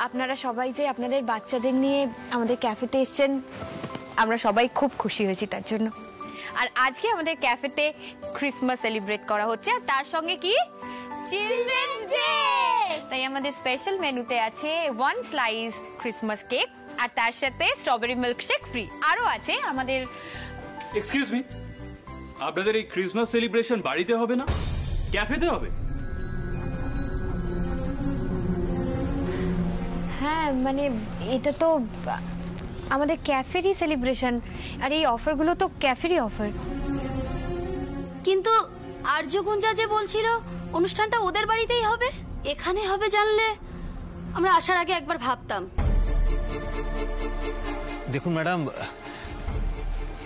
আপনারা সবাই যে আপনাদের বাচ্চাদের নিয়ে আমাদের ক্যাফেতে এসেছেন, আমরা সবাই খুব খুশি হয়েছি তার জন্য। আর আজকে আমাদের ক্যাফেতে ক্রিসমাস সেলিব্রেট করা হচ্ছে, আর তার সঙ্গে কি চিলড্রেন্স ডে। তাই আমাদের স্পেশাল মেনুতে আছে 1 স্লাইস ক্রিসমাস কেক, আর তার সাথে স্ট্রবেরি মিল্কশেক ফ্রি। আরো আছে আমাদের। এক্সকিউজ মি, আপনাদের এই ক্রিসমাস সেলিব্রেশন বাড়িতে হবে না, ক্যাফেতে হবে? হ্যাঁ, মানে এটা তো আমাদের ক্যাফেরই সেলিব্রেশন, আর এই অফারগুলো তো ক্যাফেরই অফার। কিন্তু আর্যগুঞ্জা যে বলছিল অনুষ্ঠানটা ওদের বাড়িতেই হবে, এখানে হবে জানলে আমরা আসার আগে একবার ভাবতাম। দেখুন ম্যাডাম,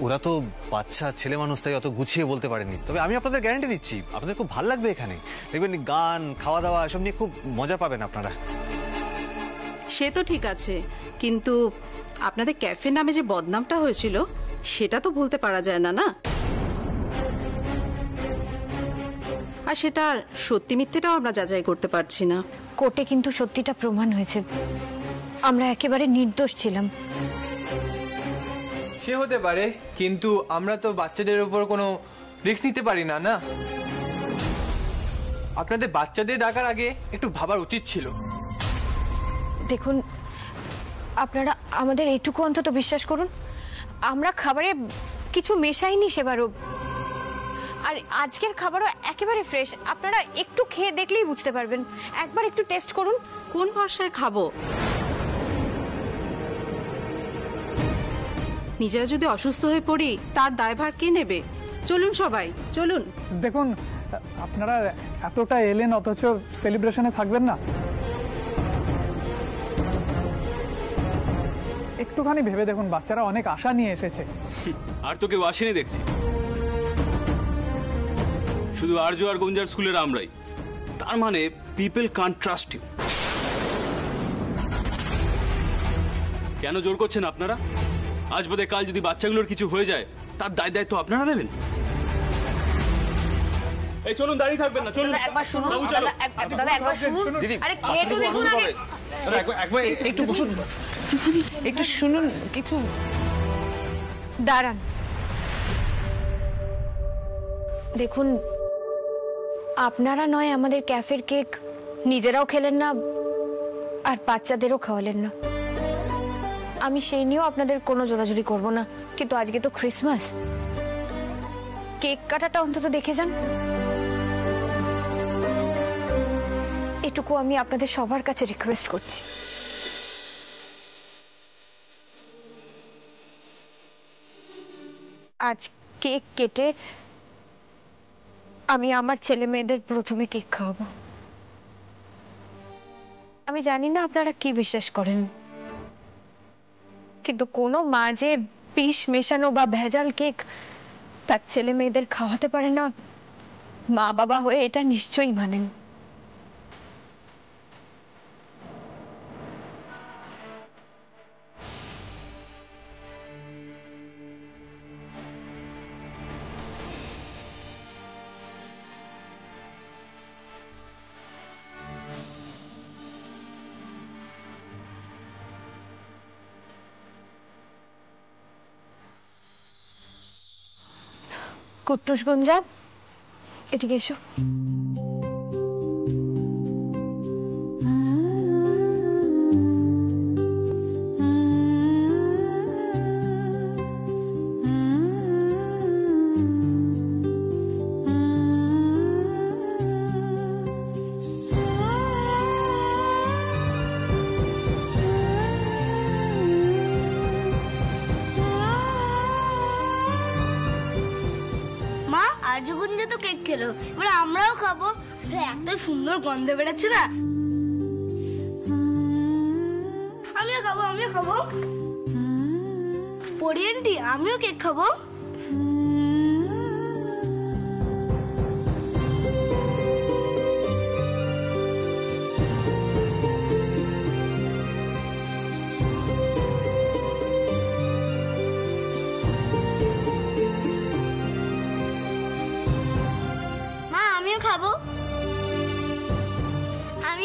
ওরা তো বাচ্চা ছেলে মানুষ, তাই অত গুছিয়ে বলতে পারেনি। তবে আমি আপনাদের গ্যারান্টি দিচ্ছি আপনাদের খুব ভালো লাগবে। এখানে দেখবেন গান, খাওয়া দাওয়া এসব নিয়ে খুব মজা পাবেন আপনারা। সে তো ঠিক আছে, কিন্তু আপনাদের ক্যাফে নামে যে বদনামটা হয়েছিল সেটা তো ভুলতে পারা যায় না, না? আর সেটা সত্যি মিথ্যেটাও আমরা যাচাই করতে পারছি না। কোর্টে কিন্তু সত্যিটা প্রমাণ হয়েছে, আমরা একেবারে নির্দোষ ছিলাম। সে হতে পারে, কিন্তু আমরা তো বাচ্চাদের উপর কোনো রিস্ক নিতে পারি না, না? আপনাদের বাচ্চাদের ডাকার আগে একটু ভাবার উচিত ছিল। দেখুন, আপনারা আমাদের এইটুকু অন্তত বিশ্বাস করুন, আমরা খাবারে কিছু মেশাইনি সেবারও, আর আজকের খাবারও একেবারে ফ্রেশ। আপনারা একটু খেয়ে দেখলেই বুঝতে পারবেন, একবার একটু টেস্ট করুন। কোন ভরসায় খাবো? নিজেরা যদি অসুস্থ হয়ে পড়ি তার দায়ভার কে নেবে? চলুন সবাই, চলুন। দেখুন, আপনারা এতটা এলেন অথচ সেলিব্রেশনে থাকবেন না? একটুখানি ভেবে দেখুন, বাচ্চারা অনেক আশা নিয়ে এসেছে। আর তো কেউ আসেনি দেখছি, শুধু আর্য আর গুঞ্জার স্কুলের আমরাই। তার মানে পিপল কান্ট ট্রাস্ট ইউ। কেন জোর করছেন আপনারা? আজ বাদে কাল যদি বাচ্চাগুলোর কিছু হয়ে যায় তার দায়িত্ব আপনারা নেবেন? এই চলুন, দাঁড়িয়ে থাকবেন না, চলুন। একবার শুনুন দাদা, একবার শুনুন। আরে খেয়ে তো দেখুন আগে। একটু বসুন, একটু শুনুন কিছু। দাঁড়ান, দেখুন, আপনারা নয় আমাদের ক্যাফের কেক নিজেরাও খেলেন না, আর বাচ্চাদেরও খাওয়ালেন না। আমি সেই নিয়েও আপনাদের কোনো জোরাজুরি করব না, কিন্তু আজকে তো ক্রিসমাস, কেক কাটাটা অন্তত দেখে যান। এটুকু আমি আপনাদের সবার কাছে রিকোয়েস্ট করছি। আজ কেক কেটে আমি আমার ছেলে মেয়েদের প্রথমে কেক খাওয়াবো। আমি জানি না আপনারা কি বিশ্বাস করেন, কিন্তু কোনো মা যে বিষ মেশানো বা ভেজাল কেক তার ছেলে মেয়েদের খাওয়াতে পারে না, মা বাবা হয়ে এটা নিশ্চয়ই মানেন। কুট্টুস গুঞ্জা, এদিকে এসো। আর্যগুঞ্জা তো কেক খেলো, এবার আমরাও খাবো। এত সুন্দর গন্ধ বেড়াচ্ছে না। আমিও খাবো, আমিও খাবো। পরি আন্টি, আমিও কেক খাবো। মা, আমিও খাবো।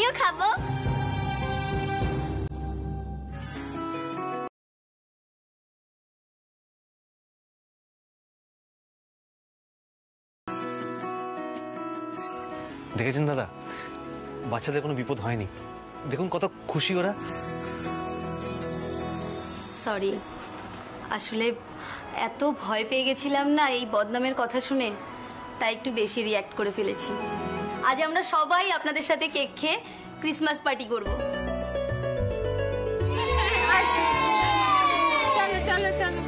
আমিও খাবো। দেখেছেন দাদা, বাচ্চাদের কোনো বিপদ হয়নি। দেখুন কত খুশি ওরা। সরি, আসলে এত ভয় পেয়ে গেছিলাম না এই বদনামের কথা শুনে, তাই একটু বেশি রিয়্যাক্ট করে ফেলেছি। আজ আমরা সবাই আপনাদের সাথে কেক খেয়ে ক্রিসমাস পার্টি করব। চলো চলো চলো।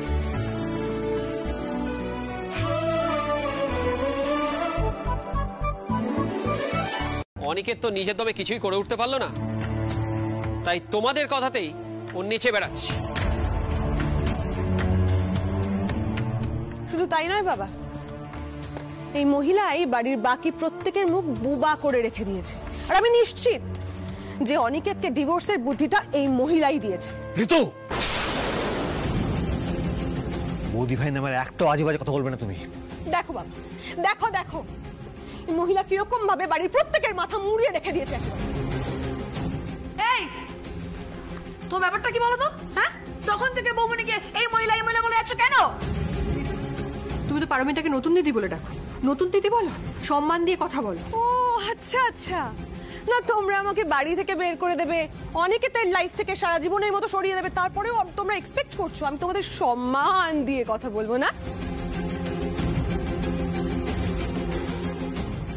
অনিকেত তো নিজের দমে কিছুই করে উঠতে পারলো না, তাই তোমাদের কথাতেই ও নিচে বেড়াচ্ছে। শুধু তাই নয় বাবা, এই মহিলাই বাড়ির বাকি প্রত্যেকের মুখ বুবা করে রেখে দিয়েছে। আর আমি নিশ্চিত যে অনিকেতকে ডিভোর্সের বুদ্ধিটা এই মহিলাই দিয়েছে। ঋতু, বৌদি ভাই নামের একটা আজে বাজে কথা বলবে না তুমি। দেখো বাবা, দেখো দেখো এই মহিলা কিরকম ভাবে বাড়ির প্রত্যেকের মাথা মুড়িয়ে রেখে দিয়েছে। এই তো ব্যাপারটা কি বলো তো? হ্যাঁ, তখন থেকে বৌমনিকে এই মহিলা বলে যাচ্ছ কেন? তুমি তো পারমিতাকে নতুন দিদি বলে ডাকো। নতুন দিদি বলো, সম্মান দিয়ে কথা বলো। ও আচ্ছা আচ্ছা, না তোমরা আমাকে বাড়ি থেকে বের করে দেবে, অনেকে তার লাইফ থেকে সারা জীবনের মতো সরিয়ে দেবে, তারপরেও তোমরা এক্সপেক্ট করছো আমি তোমাদের সম্মান দিয়ে কথা বলবো না?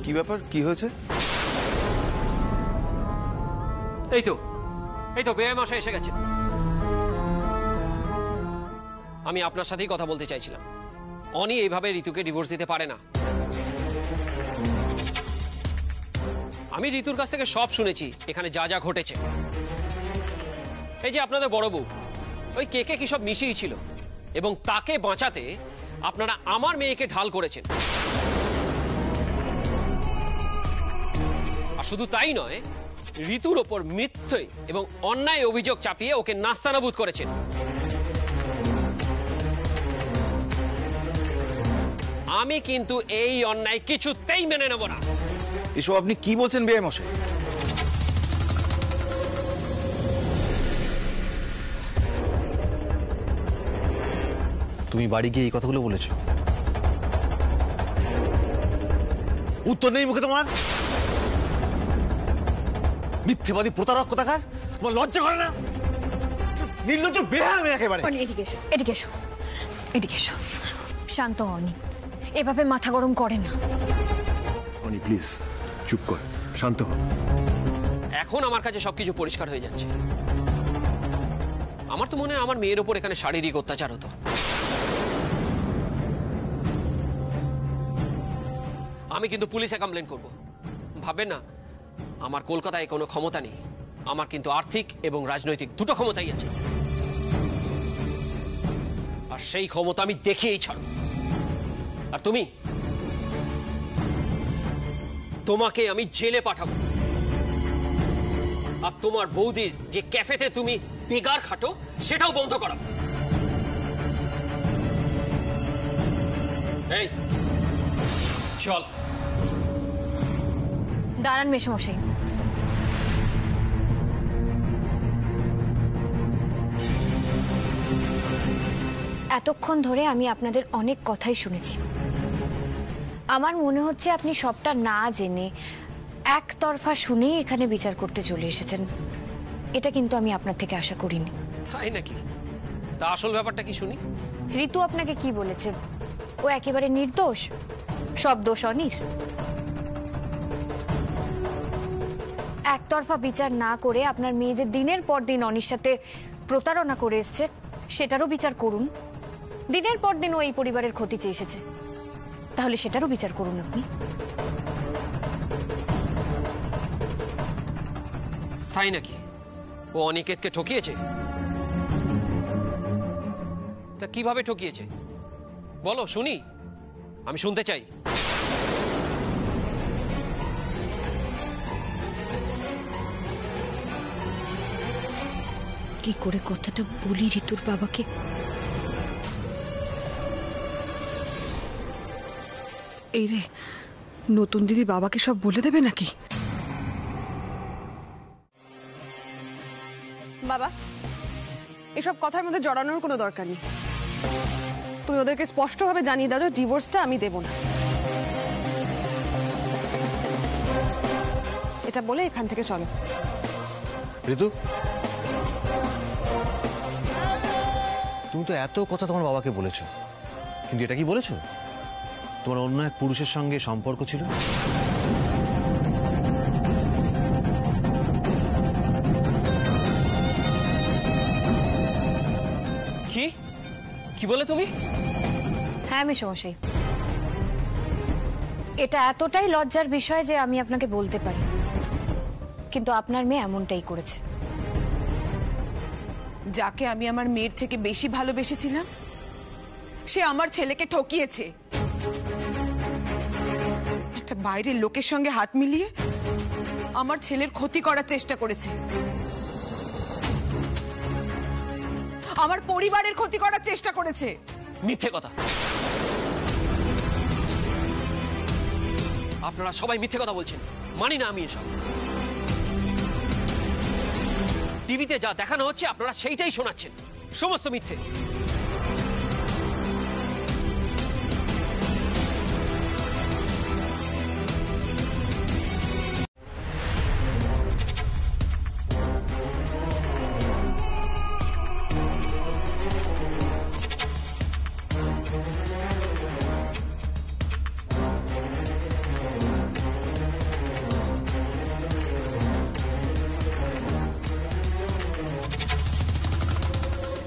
কি ব্যাপার, কি হয়েছে? এই তো বেআই মশাই এসে গেছে। আমি আপনার সাথেই কথা বলতে চাইছিলাম। অনি এইভাবে ঋতুকে ডিভোর্স দিতে পারে না। আমি ঋতুর কাছ থেকে সব শুনেছি, এখানে যা যা ঘটেছে। এই যে আপনাদের বড় বউ ওই কেকে কি সব মিশিয়ে ছিল, এবং তাকে বাঁচাতে আপনারা আমার মেয়েকে ঢাল করেছেন। আর শুধু তাই নয়, ঋতুর ওপর মিথ্যে এবং অন্যায় অভিযোগ চাপিয়ে ওকে নাস্তানাবুদ করেছেন। আমি কিন্তু এই অন্যায় কিছুতেই মেনে নেব না। এসব আপনি কি বলছেন বেআই মশাই? তুমি বাড়ি গিয়ে এই কথাগুলো বলেছো? উত্তর নেই মুখে তোমার? মিথ্যেবাদী প্রতারক কোথাকার, তোমার লজ্জা করে না? নির্লজ্জ বেহায়া আমি একেবারে। এদিকে এসো, এদিকে এসো, এদিকে এসো। শান্ত হওনি, এভাবে মাথা গরম করে না। অনি প্লিজ চুপ কর, শান্ত হ। এখন আমার কাছে সবকিছু পরিষ্কার হয়ে যাচ্ছে। আমার তো মনে হয় আমার মেয়ের ওপর এখানে শারীরিক অত্যাচার হতো। আমি কিন্তু পুলিশে কমপ্লেন করব। ভাববেন না আমার কলকাতায় কোনো ক্ষমতা নেই। আমার কিন্তু আর্থিক এবং রাজনৈতিক দুটো ক্ষমতাই আছে, আর সেই ক্ষমতা আমি দেখিয়েই ছাড়ব। আর তোমাকে আমি জেলে পাঠাবো। আর তোমার বৌদির যে ক্যাফেতে তুমি বেগার খাটো সেটাও বন্ধ করাবো। এই চল। দাঁড়ান মেশমশাই, এতক্ষণ ধরে আমি আপনাদের অনেক কথাই শুনেছি। আমার মনে হচ্ছে আপনি সবটা না জেনে একতরফা শুনেই এখানে বিচার করতে চলে এসেছেন। এটা কিন্তু আমি আপনার থেকে আশা করিনি। তাই নাকি? তা আসল ব্যাপারটা কি শুনি। ঋতু আপনাকে কি বলেছে? ও একেবারে নির্দোষ, সব দোষ অনির। একতরফা বিচার না করে আপনার মেয়ে যে দিনের পর দিন অনির সাথে প্রতারণা করে এসছে সেটারও বিচার করুন। দিনের পর দিন ও এই পরিবারের ক্ষতি চেয়ে এসেছে, তাহলে সেটারও বিচার করুন আপনি। তাই নাকি? ও অনিকেতকে ঠকিয়েছে? তা কিভাবে ঠকিয়েছে বলো শুনি, আমি শুনতে চাই। কি করে কথাটা বলি ঋতুর বাবাকে? এই রে, নতুন দিদি বাবাকে সব বলে দেবে নাকি? বাবা, এসব কথার মধ্যে জড়ানোর কোনো দরকার নেই। তুমি ওদেরকে স্পষ্টভাবে জানিয়ে দাও ডিভোর্সটা আমি দেব না, এটা বলে এখান থেকে চলো। ঋতু, তুমি তো এত কথা তোমার বাবাকে বলেছো, কিন্তু এটা কি বলেছো তোমার অন্য এক পুরুষের সঙ্গে সম্পর্ক ছিল? কি কি বলে তুমি? হ্যাঁ মেসোমশাই, এটা এতটাই লজ্জার বিষয় যে আমি আপনাকে বলতে পারি, কিন্তু আপনার মেয়ে এমনটাই করেছে। যাকে আমি আমার মেয়ের থেকে বেশি ভালোবেসেছিলাম সে আমার ছেলেকে ঠকিয়েছে। একটা বাইরের লোকের সঙ্গে হাত মিলিয়ে আমার ছেলের ক্ষতি করার চেষ্টা করেছে, আমার পরিবারের ক্ষতি করার চেষ্টা করেছে। মিথ্যে কথা, আপনারা সবাই মিথ্যে কথা বলছেন, মানি না আমি এসব। টিভিতে যা দেখানো হচ্ছে আপনারা সেইটাই শোনাচ্ছেন, সমস্ত মিথ্যে।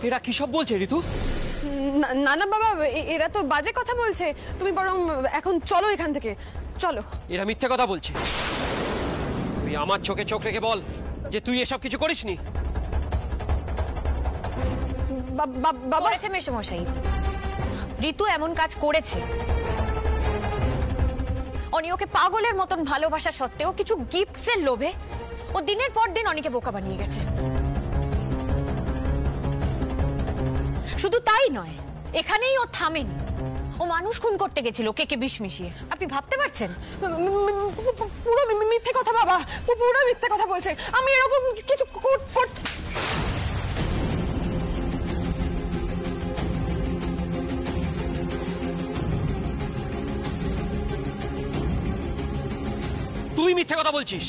এরা কি সব বলছে ঋতু? না না বাবা, এরা তো বাজে কথা বলছে। তুমি বরং এখন চলো এখান থেকে, চলো। এরা মিথ্যে কথা বলছে। তুই আমার চোখে চোখ রেখে বল যে তুই এসব কিছু করিসনি। বাবা করেছে মেসোমশাই, ঋতু এমন কাজ করেছে। অনি ওকে পাগলের মতন ভালোবাসা সত্ত্বেও কিছু গিফটসের লোভে ও দিনের পর দিন অনিকে বোকা বানিয়ে গেছে। শুধু তাই নয়, এখানেই ও থামেনি, ও মানুষ খুন করতে গেছিল কেকে বিষ মিশিয়ে। আপনি ভাবতে পারছেন? পুরো মিথ্যে কথা বাবা, পুরো মিথ্যে কথা বলছে। আমি এরকম কিছু তুই মিথ্যে কথা বলছিস,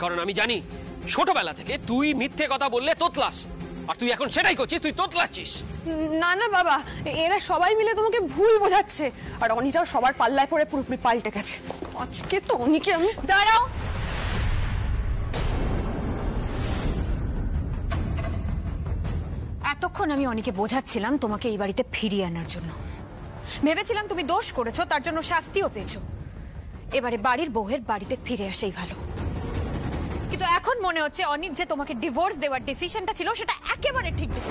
কারণ আমি জানি ছোটবেলা থেকে তুই মিথ্যে কথা বললে তোতলাস, আর তুই এখন সেটাই করছিস, তুই তোতলাচ্ছিস। না না বাবা, এরা সবাই মিলে তোমাকে ভুল বোঝাচ্ছে, আর অনিটাও সবার পাল্লায় পড়ে পুরোপুরি পাল্টে গেছে। আজকে তো অনিকে আমি। দাঁড়াও, এতক্ষণ আমি অনিকে বোঝাচ্ছিলাম তোমাকে এই বাড়িতে ফিরিয়ে আনার জন্য। ভেবেছিলাম তুমি দোষ করেছো, তার জন্য শাস্তিও পেয়েছো। এবারে বাড়ির বউয়ের বাড়িতে ফিরে আসেই ভালো। কিন্তু এখন মনে হচ্ছে অনির যে তোমাকে ডিভোর্স দেওয়ার ডিসিশনটা ছিল সেটা একেবারে ঠিক ছিল।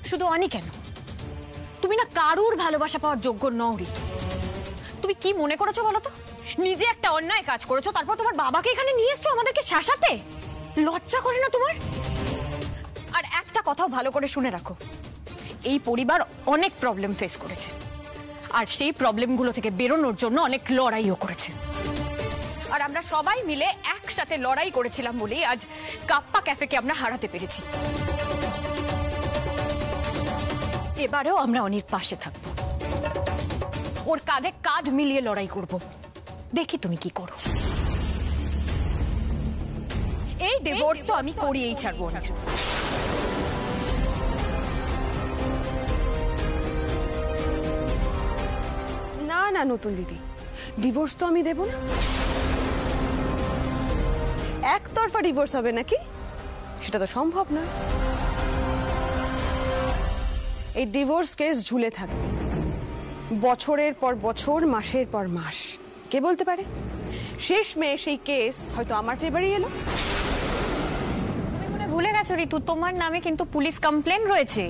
শুধু অনি কেন, তুমি না কারুর ভালোবাসা পাওয়ার যোগ্য নও ঋতু। তুমি কি মনে করেছো বলো তো? নিজে একটা অন্যায় কাজ করেছো, তারপর তোমার বাবাকে এখানে নিয়ে এসছো আমাদেরকে শাসাতে। লজ্জা করে না তোমার? আর একটা কথাও ভালো করে শুনে রাখো, এই পরিবার অনেক প্রবলেম ফেস করেছে, আর সেই প্রবলেমগুলো থেকে বেরোনোর জন্য অনেক লড়াইও করেছে। আর আমরা সবাই মিলে একসাথে লড়াই করেছিলাম বলেই আজ কাপ্পা ক্যাফেকে আমরা হারাতে পেরেছি। এবারেও আমরা অনির পাশে থাকবো, ওর কাঁধে কাঁধ মিলিয়ে লড়াই করব। দেখি তুমি কি করো। এই ডিভোর্স তো আমি করিয়েই ছাড়বো। না না নতুন দিদি, ডিভোর্স তো আমি দেব না। একতরফা ডিভোর্স হবে নাকি? সেটা তো সম্ভব না। এই ডিভোর্স কেস ঝুলে থাকবে বছরের পর বছর, মাসের পর মাস। কে বলতে পারে শেষ মেয়ে সেই কেস হয়তো আমার ফেভারে এলো। তুমি ভুলে গেছো ঋতু, তোমার নামে কিন্তু পুলিশ কমপ্লেন রয়েছে।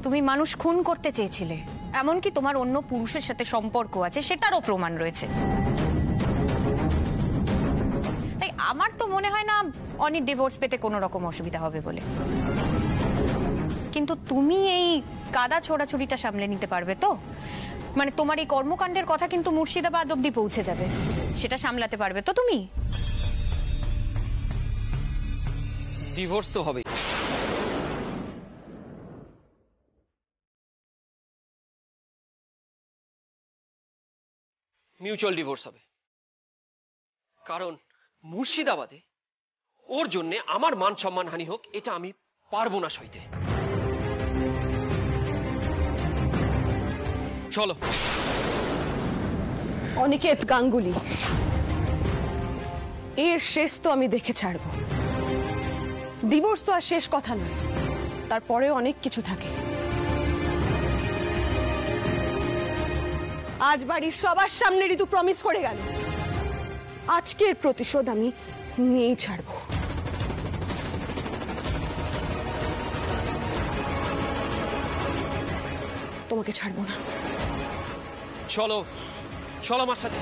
তুমি মানুষ খুন করতে চেয়েছিলে, এমনকি তোমার অন্য পুরুষের সাথে সম্পর্ক আছে সেটারও প্রমাণ রয়েছে। তাই আমার তো মনে হয় না অনি ডিভোর্স পেতে কোনো রকম অসুবিধা হবে বলে। কিন্তু তুমি এই কাদা ছোড়াছুড়িটা সামলে নিতে পারবে তো? মানে তোমার এই কর্মকাণ্ডের কথা কিন্তু মুর্শিদাবাদ অব্দি পৌঁছে যাবে, সেটা সামলাতে পারবে তো তুমি? ডিভোর্স তো হবে। মিউচুয়াল ডিভোর্স হবে, কারণ মুর্শিদাবাদে ওর জন্য আমার মান সম্মান হানি হোক এটা আমি পারবো না সইতে। চলো। অনিকেত গাঙ্গুলি, এর শেষ তো আমি দেখে ছাড়ব। ডিভোর্স তো আর শেষ কথা নয়, তারপরেও অনেক কিছু থাকে। আজ বাড়ির সবার সামনে ঋতু প্রমিস করে গেল, আজকের প্রতিশোধ আমি নিয়েই ছাড়ব। তোমাকে ছাড়বো না। চলো চলো আমার সাথে।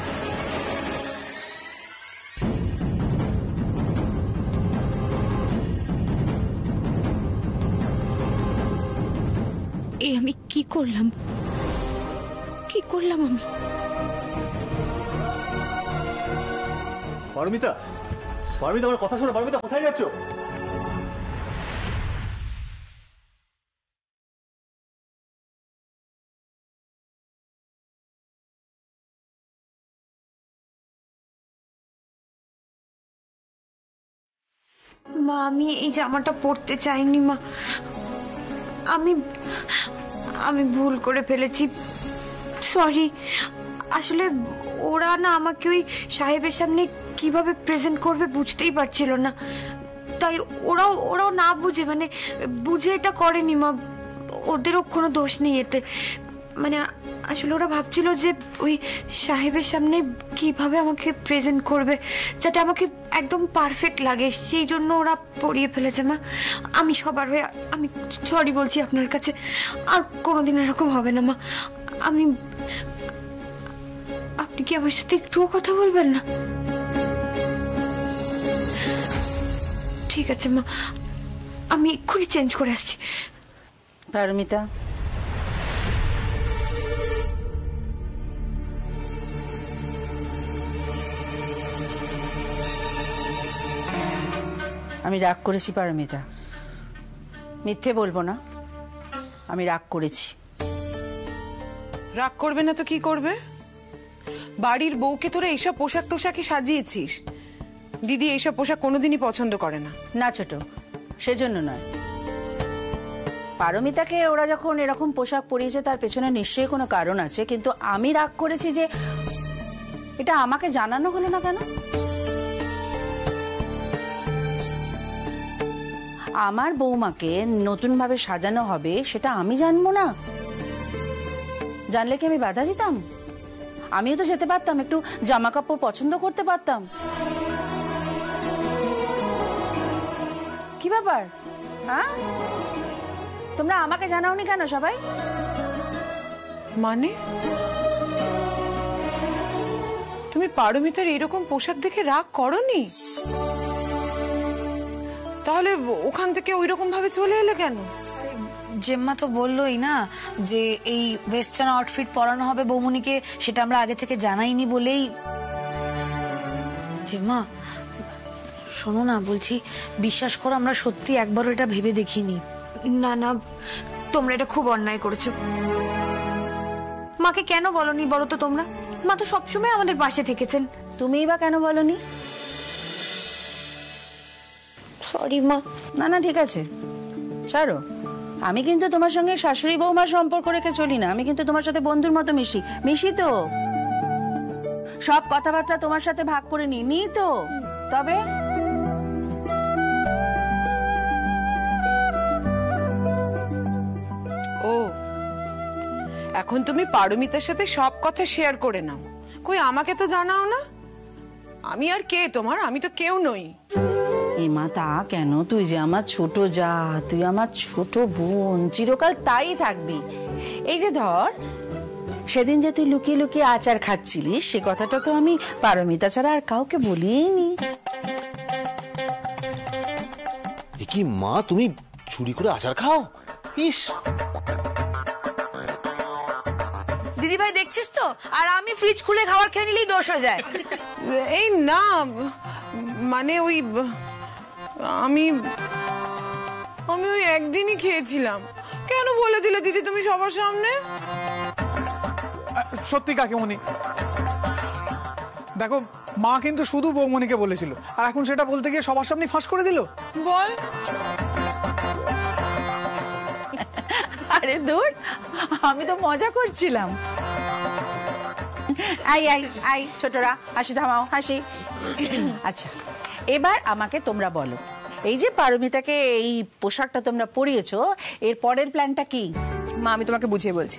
এই আমি কি করলাম, কি করলাম আমি? পারমিতা, পারমিতা আমার কথা শোনো। পারমিতা কোথায় যাচ্ছ? মা আমি এই জামাটা পরতে চাইনি মা, আমি আমি ভুল করে ফেলেছি, সরি। আসলে ওরা না আমাকে ওই সাহেবের সামনে কিভাবে প্রেজেন্ট করবে বুঝতেই পারছিল না, তাই ওরাও না বুঝে মানে বুঝে এটা করেনি মা, ওদেরও কোনো দোষ নেই এতে। মানে আসলে ওরা ভাবছিল যে ওই সাহেবের সামনে কিভাবে আমাকে প্রেজেন্ট করবে যাতে আমাকে একদম পারফেক্ট লাগে, সেই জন্য ওরা পরিয়ে ফেলেছে মা। আমি সবার হয়ে আমি সরি বলছি আপনার কাছে, আর কোনোদিন এরকম হবে না মা। আপনি কি আমার সাথে একটুও কথা বলবেন না? ঠিক আছে মা, আমি এক্ষুনি চেঞ্জ করে আসছি। পারমিতা, আমি রাগ করেছি পারমিতা, মিথ্যে বলবো না, আমি রাগ করেছি। রাগ করবে না তো কি করবে? বাড়ির বউকে তোরা এইসব পোশাক টোশাকে সাজিয়েছিস। দিদি এইসব পোশাক কোনোদিনই পছন্দ করে না। না ছোট, সেজন্য নয়। পারমিতাকে ওরা যখন এরকম পোশাক পরিয়েছে তার পেছনে নিশ্চয়ই কোনো কারণ আছে, কিন্তু আমি রাগ করেছি যে এটা আমাকে জানানো হলো না কেন? আমার বৌমাকে নতুন ভাবে সাজানো হবে সেটা আমি জানবো না? জানলে কি আমি বাধা দিতাম? আমিও তো যেতে পারতাম, একটু জামা কাপড় পছন্দ করতে পারতাম। কি ব্যাপার? হ্যাঁ, তোমরা আমাকে জানাওনি কেন সবাই? মানে তুমি পারমিতার এরকম পোশাক দেখে রাগ করনি? তাহলে ওখান থেকে ওইরকম ভাবে চলে এলে কেন? জেম্মা তো বললোই না যে এই ওয়েস্টার্ন আউটফিট পরানো হবে বৌমনিকে, সেটা আমরা আগে থেকে জানাইনি বলেই। জেম্মা শোনো না, বলছি বিশ্বাস করো আমরা সত্যি একবারও এটা ভেবে দেখিনি। না না, তোমরা এটা খুব অন্যায় করেছো। মাকে কেন বলনি বলো তো তোমরা? মা তো সবসময় আমাদের পাশে থেকেছেন। তুমিই বা কেন বলনি? সরি মা। না না ঠিক আছে, ছাড়ো। আমি কিন্তু তোমার সঙ্গে শাশুড়ি বৌমার সম্পর্ক রেখে চলি না, আমি কিন্তু তোমার সাথে বন্ধুর মতো মিশি তো, সব কথাবার্তা তোমার সাথে ভাগ করে নি তো। তবে ও, এখন তুমি পারমিতার সাথে সব কথা শেয়ার করে নাও। কই আমাকে তো জানাও না। আমি আর কে তোমার? আমি তো কেউ নই। এই মা তা কেন? তুই যে আমার ছোট যা, তুই আমার ছোট বোন, চিরকাল তাই থাকবি। এই যে ধর সেদিন যে তুই লুকিয়ে লুকিয়ে আচার খাচ্ছিলিস, সে কথাটা তো আমি পারমিতা ছাড়া আর কাউকে বলিনি। কি মা, তুমি চুরি করে আচার খাও? ইস, দিদি ভাই দেখছিস তো, আর আমি ফ্রিজ খুলে খাবার খেয়ে নিলেই দোষ হয়ে যায়। এই না, মানে ওই আমি ওই একদিনই খেয়েছিলাম। কেন বলে দিলে দিদি তুমি সবার সামনে? সত্যি কাকিমণি, দেখো মা কিন্তু শুধু বৌমণিকে বলেছিল, আর এখন সেটা বলতে গিয়ে সবার সামনে ফাঁস করে দিল। বল। আরে দূর, আমি তো মজা করছিলাম। আই আই আই ছোটরা, হাসি থামাও, হাসি। আচ্ছা, এবার আমাকে তোমরা বলো, এই যে পারমিতাকে এই পোশাকটা তোমরা পরিয়েছো, এর পরের প্ল্যানটা কি? মা আমি তোমাকে বুঝিয়ে বলছি।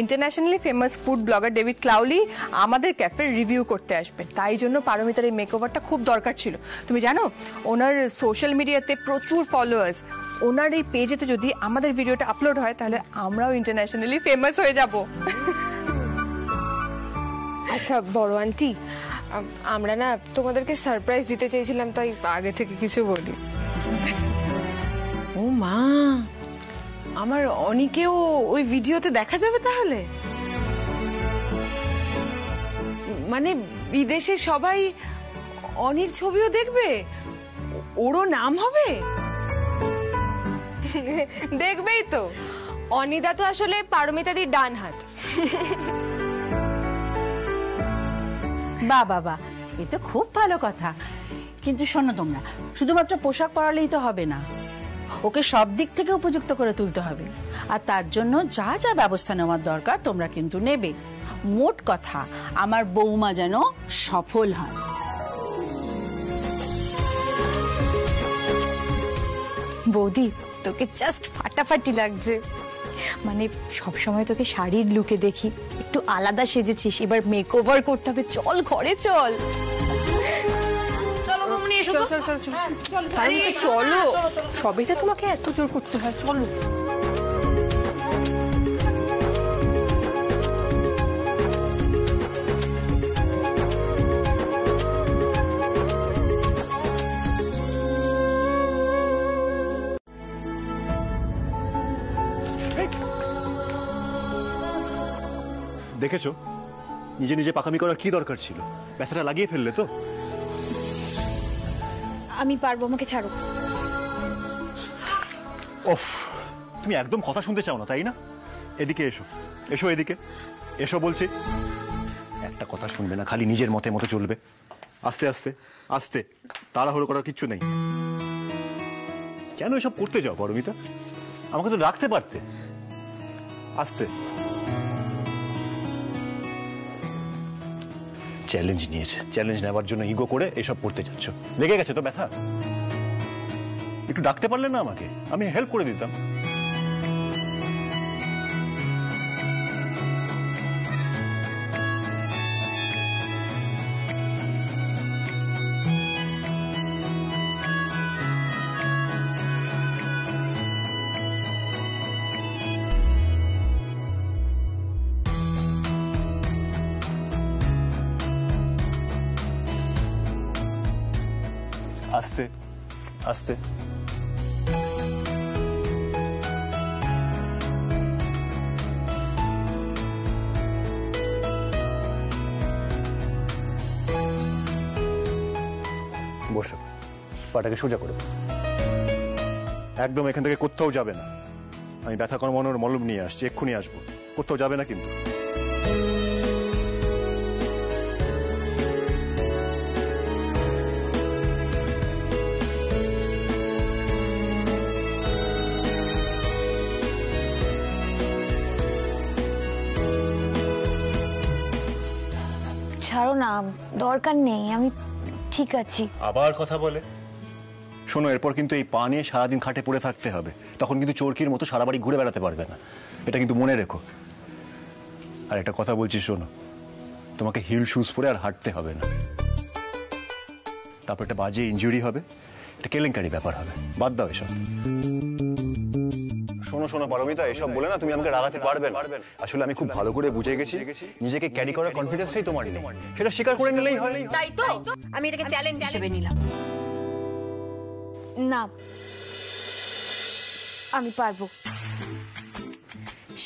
Internationally famous food blogger David Crowley আমাদের ক্যাফের রিভিউ করতে আসবেন, তাই জন্য পারমিতার এই মেকওভারটা খুব দরকার ছিল। তুমি জানো ওনার সোশ্যাল মিডিয়াতে প্রচুর ফলোয়ার্স, ওনার এই পেজেতে যদি আমাদের ভিডিওটা আপলোড হয় তাহলে আমরাও ইন্টারন্যাশনালি ফেমাস হয়ে যাব। আচ্ছা বড় আন্টি, আমরা না তোমাদেরকে সারপ্রাইজ দিতে চেয়েছিলাম, তাই আগে থেকে কিছু বলি। ও মা, আমার অনিকেও ওই ভিডিওতে দেখা যাবে তাহলে? মানে বিদেশে সবাই অনির ছবিও দেখবে, ওরও নাম হবে? দেখবেই তো, অনিদা তো আসলে পারমিতাদির ডান হাত। বাহ বাবা, এ তো খুব ভালো কথা। কিন্তু শোনো তোমরা, শুধুমাত্র পোশাক পরালেই তো হবে না, ওকে সব দিক থেকে উপযুক্ত করে তুলতে হবে। আর তার জন্য যা যা ব্যবস্থা নেওয়ার দরকার তোমরা কিন্তু নেবে। মোট কথা, আমার বৌমা যেন সফল হয়। বৌদি তোকে জাস্ট ফাটাফাটি লাগছে, মানে সবসময় তোকে শাড়ির লুকে দেখি, একটু আলাদা সেজেছিস, এবার মেকওভার করতে হবে। চল ঘরে চল। চলো বৌমনি, এসো তো। চলো, সবেটা তোমাকে এত জোর করতে হয়, চলো। দেখেছো, নিজে নিজে পাকামি করার কি দরকার ছিল? ব্যথাটা লাগিয়ে ফেললে তো। আমি পারবো, আমাকে ছাড়ো। ওফ, তুমি একদম কথা শুনতে চাও না, তাই না? এদিকে এসো, এসো এদিকে এসো বলছি। একটা কথা শুনবে না, খালি নিজের মতে মতো চলবে। আস্তে আস্তে আস্তে, তাড়াহুড়ো করার কিচ্ছু নেই। কেন এসব করতে যাও পারমিতা? আমাকে তো রাখতে পারতে। আস্তে। চ্যালেঞ্জ নিয়েছে, চ্যালেঞ্জ নেওয়ার জন্য ইগো করে এসব করতে যাচ্ছ। লেগে গেছে তো ব্যথা? একটু ডাকতে পারলে না আমাকে, আমি হেল্প করে দিতাম। আস্তে আস্তে। বসো, পাটাকে সোজা করে দাও। একদম এখান থেকে কোথাও যাবে না। আমি ব্যথা কমানোর মলম নিয়ে আসছি, এক্ষুনি আসবো। কোথাও যাবে না কিন্তু। ছাড়ো না, দরকার নেই, আমি ঠিক আছি। আবার কথা বলে? শোনো, এরপর কিন্তু এই পা নিয়ে সারাদিন খাটে পড়ে থাকতে হবে। তখন কিন্তু চোরকির মতো সারা বাড়ি ঘুরে বেড়াতে পারবে না, এটা কিন্তু মনে রেখো। আর একটা কথা বলছি শোনো, তোমাকে হিল শুজ পরে আর হাঁটতে হবে না। তারপর একটা বাজে ইনজুরি হবে, এটা কেলেঙ্কারি ব্যাপার হবে। বাদ দাও এসব। শোনো শোনো পারমিতা, এসব বলে না তুমি আমাকে রাগাতে পারবে না। আসলে আমি খুব ভালো করে বুঝে গেছি, নিজেকে ক্যারি করার কনফিডেন্সটাই তোমার নেই। সেটা স্বীকার করে নিলেই হয়। তাই তো আমি এটাকে চ্যালেঞ্জ হিসেবে নিলাম। না, আমি পারবো।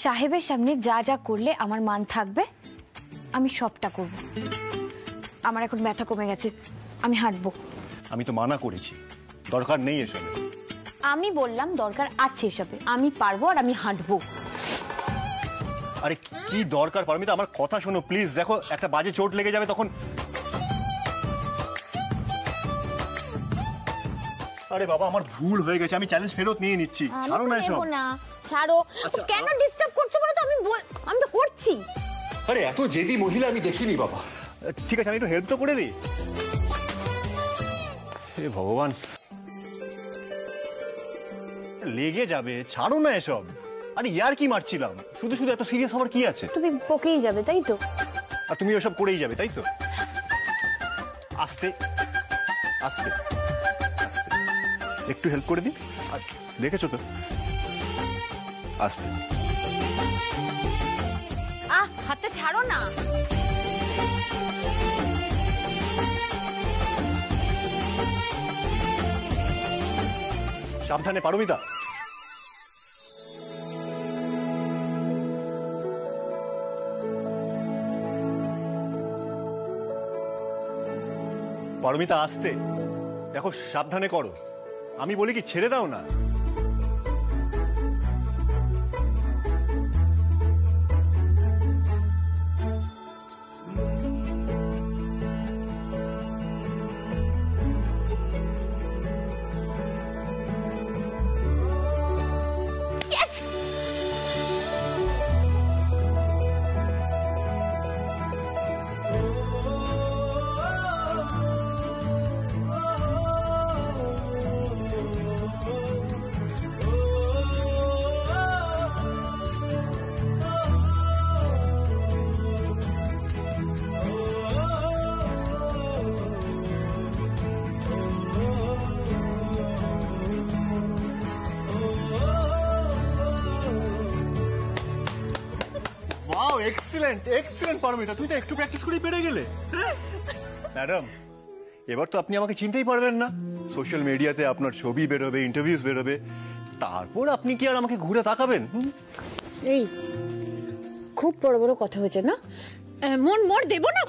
সাহেবের সামনে যা যা করলে আমার মান থাকবে আমি সবটা করব। আমার এখন ব্যথা কমে গেছে, আমি হাঁটবো। আমি তো মানা করেছি, দরকার নেই এসবে। আমি বললাম দরকার আছে এসবে, আমি পারবো আর আমি হাঁটবো। আরে কি দরকার পারমিতা, আমার কথা শোনো প্লিজ। দেখো একটা বাজে চোট লেগে যাবে তখন। আরে বাবা আমার ভুল হয়ে গেছে, আমি চ্যালেঞ্জ ফেরত নিয়ে নিচ্ছি। ছাড়ো না এসব। না ছাড়ো, কেন ডিস্টার্ব করছো বলো তো? আমি তো করছি। আরে এত জেদি মহিলা আমি দেখিনি বাবা। ঠিক আছে আমি একটু হেল্প তো করে দিই। হে ভগবান, লেগে যাবে, ছাড়ো না এসব। আরে ইয়ার কি মারছিলাম, শুধু শুধু এত সিরিয়াস হওয়ার কি আছে? তুমি বকেই যাবে তাই তো? আর তুমি ওসব করেই যাবে তাই তো? আস্তে আস্তে আস্তে একটু হেল্প করে দিই। দেখেছো তো, আস্তে। হাতটা ছাড়ো না। সাবধানে পারমিতা। পারমিতা আস্তে, দেখো সাবধানে করো। আমি বলি কি ছেড়ে দাও না। এক্সিলেন্ট এক্সিলেন্ট পারমিতা, তুমি তো একটু প্র্যাকটিস করেই পেরে গেলে। ম্যাডাম এবার তো আপনি আমাকে চিনতেই পারবেন না। সোশ্যাল মিডিয়াতে আপনার ছবি বেরোবে, ইন্টারভিউজ বেরোবে, তারপর আপনি কি আর আমাকে ঘুরে তাকাবেন? এই খুব বড় বড় কথা হয়েছে না? মন দেবো না।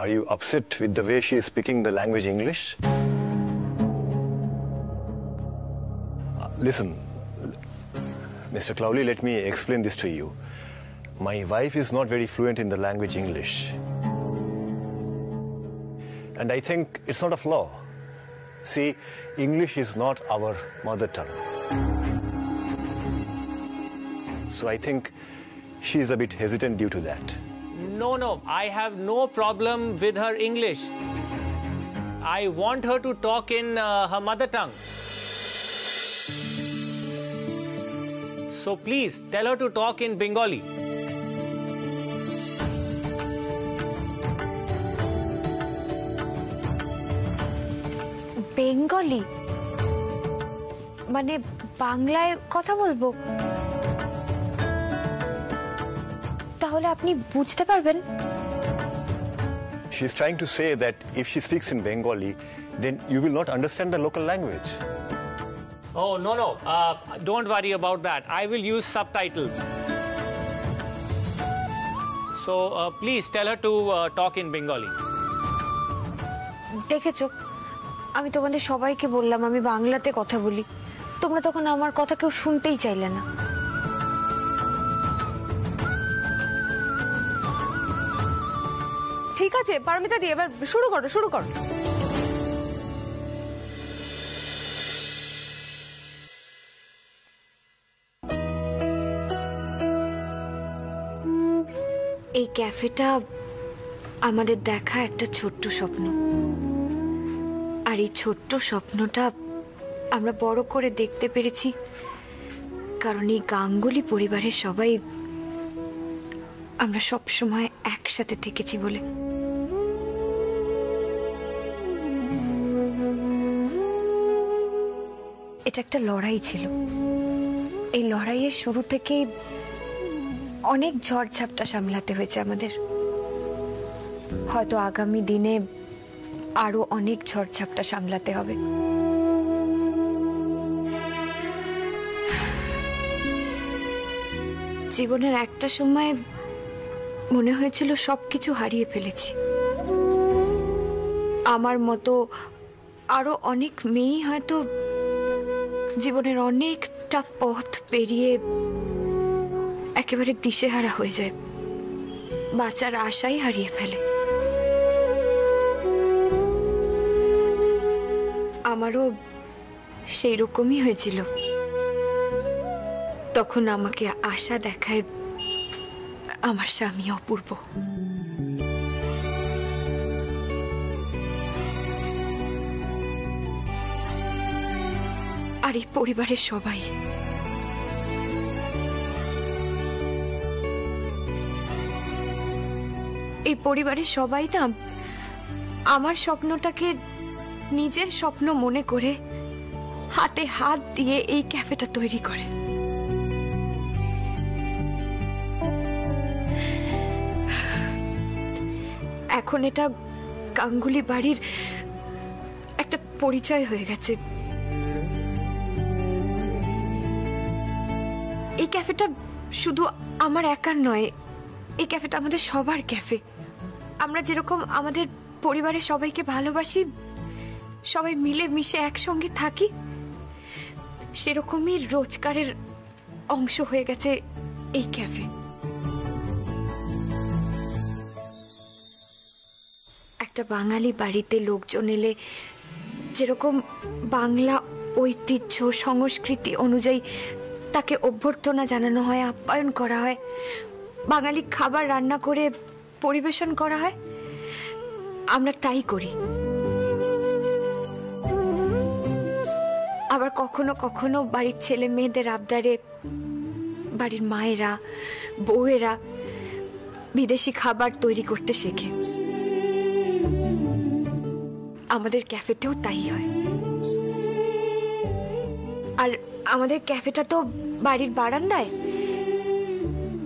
Are you upset with the way she is speaking the language English? Listen, Mr. Clowley, let me explain this to you. My wife is not very fluent in the language English. And I think it's not a flaw. See, English is not our mother tongue. So I think she is a bit hesitant due to that. No, I have no problem with her English. I want her to talk in her mother tongue. So please tell her to talk in Bengali. Bengali মানে বাংলায় কথা বলবো? তাহলে আপনি বুঝতে পারবেন? She's trying to say that if she speaks in Bengali, then you will not understand the local language. Oh, no. Don't worry about that. I will use subtitles. So please tell her to talk in Bengali. দেখেছো, আমি তোমাদের সবাইকে বললাম আমি বাংলাতে কথা বলি, তোমরা তখন আমার কথা কেউ শুনতেই চাইলে না। ঠিক আছে পারমিতা দি, এবার শুরু করো। এই ক্যাফেটা আমাদের দেখা একটা ছোট্ট স্বপ্ন, আর এই ছোট্ট স্বপ্নটা আমরা বড় করে দেখতে পেরেছি কারণ এই গাঙ্গুলি পরিবারের সবাই আমরা সব সময় একসাথে থেকেছি বলে। এটা একটা লড়াই ছিল। এই লড়াইয়ের শুরু থেকে অনেক ঝড়ঝাপটা সামলাতে হয়েছে আমাদের। হয়তো আগামী দিনে আরো অনেক ঝড়ঝাপটা সামলাতে হবে। জীবনের একটা সময় মনে হয়েছিল সবকিছু হারিয়ে ফেলেছি। আমার মতো আরো অনেক মেয়ে হয়তো জীবনের অনেকটা পথ পেরিয়ে একেবারে দিশেহারা হয়ে যায়, বাঁচার আশাই হারিয়ে ফেলে। আমারও সেই রকমই হয়েছিল। তখন আমাকে আশা দেখায় আমার স্বামী অপূর্ব। আর এই পরিবারের সবাই। এই পরিবারের সবাই না আমার স্বপ্নটাকে নিজের স্বপ্ন মনে করে হাতে হাত দিয়ে এই ক্যাফেটা তৈরি করে। এখন এটা গাঙ্গুলি বাড়ির একটা পরিচয় হয়ে গেছে। এই ক্যাফেটা শুধু আমার একার নয়, এই ক্যাফেটা আমাদের সবার ক্যাফে। আমরা যেরকম আমাদের পরিবারের সবাইকে ভালোবাসি, সবাই মিলে মিশে একসঙ্গে থাকি, সেরকমই রোজগারের অংশ হয়ে গেছে এই ক্যাফে। একটা বাঙালি বাড়িতে লোকজন এলে যেরকম বাংলা ঐতিহ্য সংস্কৃতি অনুযায়ী তাকে অভ্যর্থনা জানানো হয়, আপ্যায়ন করা হয়, বাঙালি খাবার রান্না করে পরিবেশন করা হয়, আমরা তাই করি। আবার কখনো কখনো বাড়ির ছেলে মেয়েদের আবদারে বাড়ির মায়েরা বউয়েরা বিদেশি খাবার তৈরি করতে শেখে। আমাদের ক্যাফেতেও তাই হয়। আর আমাদের ক্যাফেটা তো বাড়ির বারান্দায়।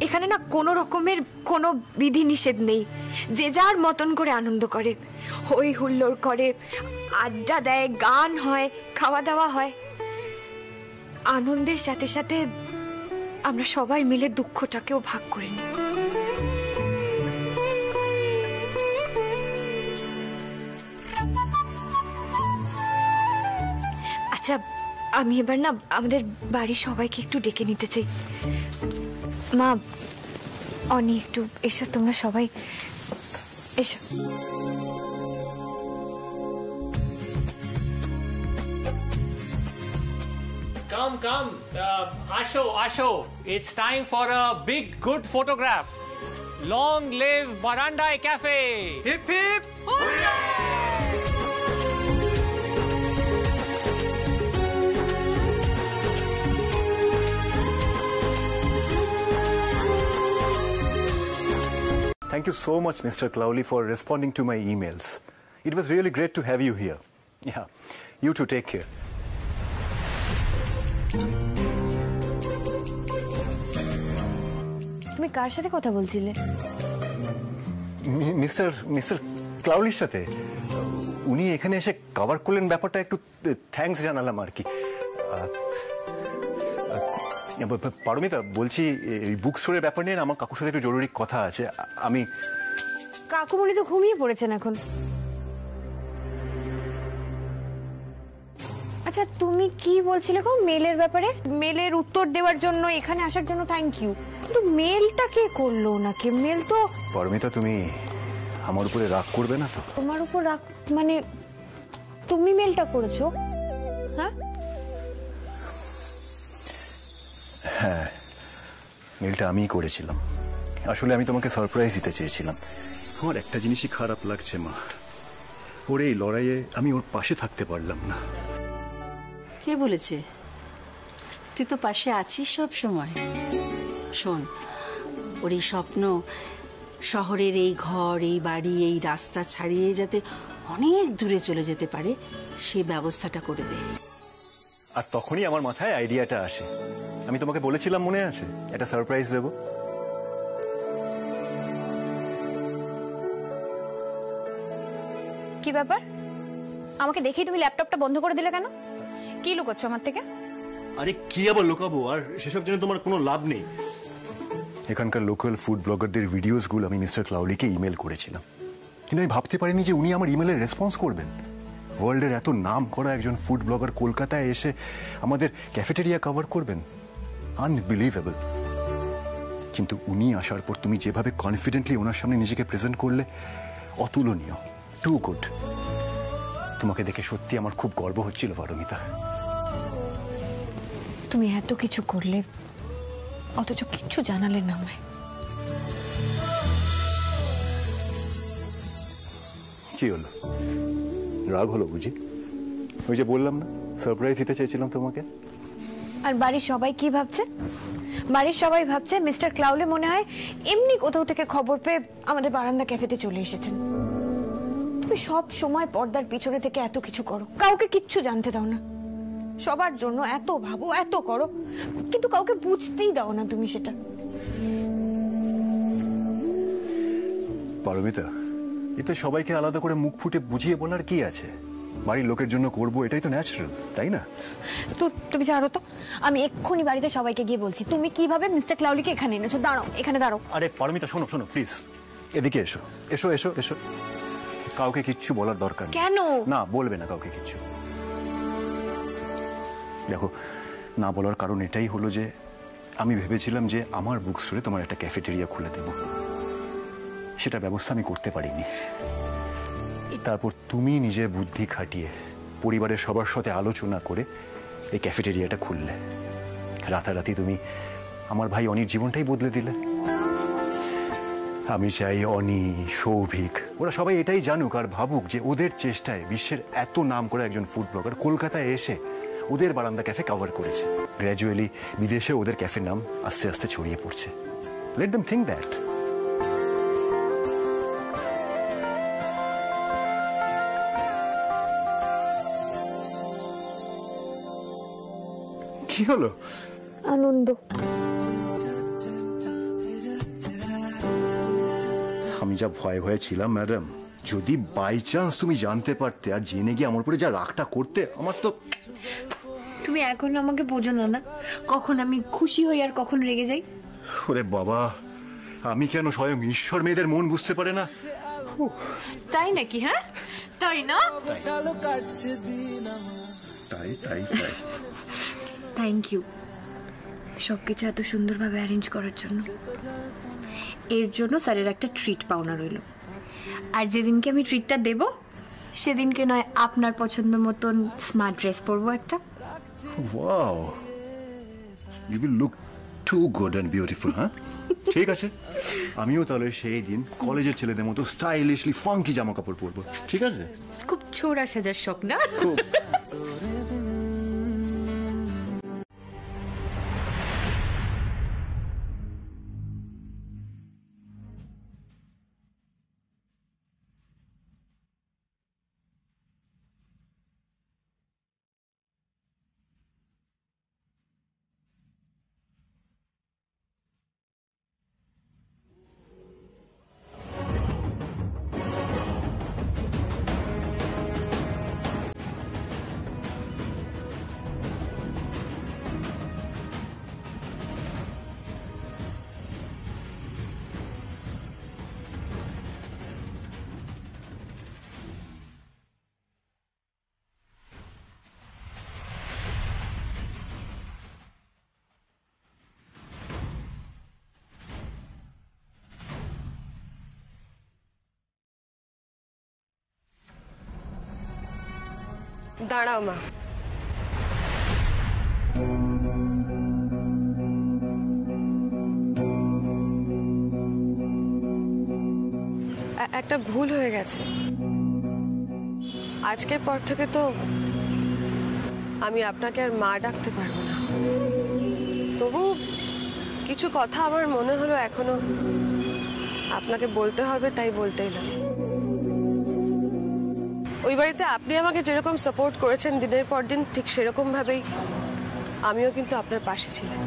এখানে না কোনো রকমের কোনো বিধি নিষেধ নেই। যে যার মতন করে আনন্দ করে, হই হুল্লোড় করে, আড্ডা দেয়, গান হয়, খাওয়া দাওয়া হয়। আনন্দের সাথে সাথে আমরা সবাই মিলে দুঃখটাকেও ভাগ করে নিই। আচ্ছা, আমি এবার না আমাদের বাড়ির সবাইকে একটু ডেকে নিতে চাই। মা, অনি, একটু এসো, তোমরা সবাই এসো। Come, come. Asho. It's time for a big, good photograph. Long live Barandai Cafe. Hip, hip. Hooray! Thank you so much, Mr. Clowley, for responding to my emails. It was really great to have you here. Yeah, you too, take care. তুমি কার সাথে কথা বলছিলে? Mister ক্লাউলির সাথে। উনি এখানে এসে cover করলেন ব্যাপারটা, একটু থ্যাঙ্কস জানালাম আর কি। পারমিতা, বলছি এই বুক স্টোরের ব্যাপার নিয়ে আমার কাকুর সাথে একটু জরুরি কথা আছে। আমি কাকুমণি তো ঘুমিয়ে পড়েছেন এখন। আচ্ছা, তুমি কি বলছিলে গো মেলের ব্যাপারে? মেলের উত্তর দেওয়ার জন্য, এখানে আসার জন্য থ্যাংক ইউ। কিন্তু মেলটা কে করলো ওনাকে? মেল তো পারমিতা, তুমি আমার উপরে রাগ করবে না তো? তোমার উপর রাগ মানে? তুমি মেলটা করেছো? হ্যাঁ হ্যাঁ, মেলটা আমিই করেছিলাম। আসলে আমি তোমাকে সারপ্রাইজ দিতে চেয়েছিলাম। আমার একটা জিনিসই খারাপ লাগছে মা, ওর এই লড়াইয়ে আমি ওর পাশে থাকতে পারলাম না। কে বলেছে? তুই তো পাশে আছিস সব সময়। শোন, ওর এই স্বপ্ন শহরের এই ঘর, এই বাড়ি, এই রাস্তা ছাড়িয়ে যাতে অনেক দূরে চলে যেতে পারে সেই ব্যবস্থাটা করে দে। আর তখনই আমার মাথায় আইডিয়াটা আসে। আমি তোমাকে বলেছিলাম, মনে আছে, একটা সারপ্রাইজ দেবো। কি ব্যাপার? আমাকে দেখেই তুমি ল্যাপটপটা বন্ধ করে দিলে কেন? কি লুকোচ্ছ আমার থেকে? আরে কি আবার লুকাবো? আর সেসব জেনে তোমার কোনো লাভ নেই। এখানকার লোকাল ফুড ব্লগারদের ভিডিওসগুলো আমি মিস্টার ক্লাউলিকে ইমেল করেছিলাম, কিন্তু আমি ভাবতে পারিনি যে উনি আমার ইমেলের রেসপন্স করবেন। ওয়ার্ল্ডের এত নাম করা একজন ফুড ব্লগার কলকাতায় এসে আমাদের ক্যাফেটেরিয়া কভার করবেন, আনবিলিভেবল। কিন্তু উনি আসার পর তুমি যেভাবে কনফিডেন্টলি ওনার সামনে নিজেকে প্রেজেন্ট করলে, অতুলনীয়, টু গুড। তোমাকে দেখে সত্যি আমার খুব গর্ব হচ্ছিল পারমিতা। তুমি এত কিছু করলে অথচ কিচ্ছু জানালে না আমায়। কি হলো? রাগ হলো বুঝি? ওই যে বললাম না, সারপ্রাইজ দিতে চাইছিলাম তোমাকে। আর বাড়ির সবাই কি ভাবছে? বাড়ির সবাই ভাবছে মিস্টার ক্লাউলে মনে হয় এমনি কোথাও থেকে খবর পেয়ে আমাদের বারান্দা ক্যাফেতে চলে এসেছেন। তুমি সব সময় পর্দার পিছনে থেকে এত কিছু করো, কাউকে কিচ্ছু জানতে দাও না। সবার জন্য এত ভাবো, এত করো, কিন্তু কাউকে বুঝতেই দাও না তুমি সেটা। পারমিতা, এতে সবাইকে আলাদা করে মুখ ফুটে বুঝিয়ে বলার কি আছে? বাড়ির লোকের জন্য করবো, এটাই তো ন্যাচারাল, তাই না? তুমি জানো তো, আমি এক্ষুনি বাড়িতে সবাইকে গিয়ে বলছি তুমি কিভাবে মিস্টার ক্লাউলিকে এখানে এনেছো। দাঁড়াও, এখানে দাঁড়াও। আরে পারমিতা, শোনো শোনো প্লিজ, এদিকে এসো এসো এসো এসো। কাউকে কিচ্ছু বলার দরকার নেই। কেন? না, বলবে না কাউকে কিচ্ছু। দেখো, না বলার কারণ এটাই হলো যে আমি ভেবেছিলাম যে আমার বুক স্টোরে তোমার একটা ক্যাফেটেরিয়া খুলে দেব, সেটা ব্যবস্থা আমি করতে পারিনি। তারপর তুমি নিজের বুদ্ধি খাটিয়ে পরিবারের সবার সাথে আলোচনা করে এই ক্যাফেটেরিয়াটা খুললে। রাতারাতি তুমি আমার ভাই অনির জীবনটাই বদলে দিলে। আমি চাই অনি, সৌভিক, ওরা সবাই এটাই জানুক আর ভাবুক যে ওদের চেষ্টায় বিশ্বের এত নাম করা একজন ফুড ব্লগার কলকাতায় এসে ওদের বারান্দা ক্যাফে কভার করেছে। গ্র্যাজুয়ালি বিদেশে ওদের ক্যাফের নাম আস্তে আস্তে ছড়িয়ে পড়ছে। Let them think that. কি হলো? আনন্দ। আমি যা ভয়ে ভয়ে ছিলাম ম্যাডাম, যদি বাই চান্স তুমি জানতে পারতে আর জেনে গিয়ে আমার উপরে যা রাগটা করতে, আমার তো। তুমি এখন আমাকে বোঝো না, না কখন আমি খুশি হই আর কখন রেগে যাই। ওরে বাবা, আমি কেন স্বয়ং ঈশ্বর মেয়েদের মন বুঝতে পারে না? তাই নাকি? হ্যাঁ, তাই না? তাই তাই তাই। থ্যাংক ইউ সবকিছু এত সুন্দরভাবে অ্যারেঞ্জ করার জন্য। এর জন্য স্যারের একটা ট্রিট পাওনা রইল। আর যেদিনকে আমি ট্রিটটা দেব সেদিনকে নয় আপনার পছন্দ মতন স্মার্ট ড্রেস পরবো একটা। Wow, you will look too good and beautiful. হ্যাঁ, ঠিক আছে, আমিও তাহলে সেই দিন কলেজের ছেলেদের মতো স্টাইলিশলি ফাঙ্কি জামা কাপড় পরবো, ঠিক আছে? খুব ছোড়া সাজার শখ না? খুব। দাঁড়াও মা। একটা ভুল হয়ে গেছে। আজকের পর থেকে তো আমি আপনাকে আর মা ডাকতে পারবো না। তবু কিছু কথা আমার মনে হলো এখনো আপনাকে বলতে হবে, তাই বলতে এলাম। ওই বাড়িতে আপনি আমাকে যেরকম সাপোর্ট করেছেন দিনের পর দিন, ঠিক সেরকম ভাবেই আমিও কিন্তু আপনার পাশে ছিলাম।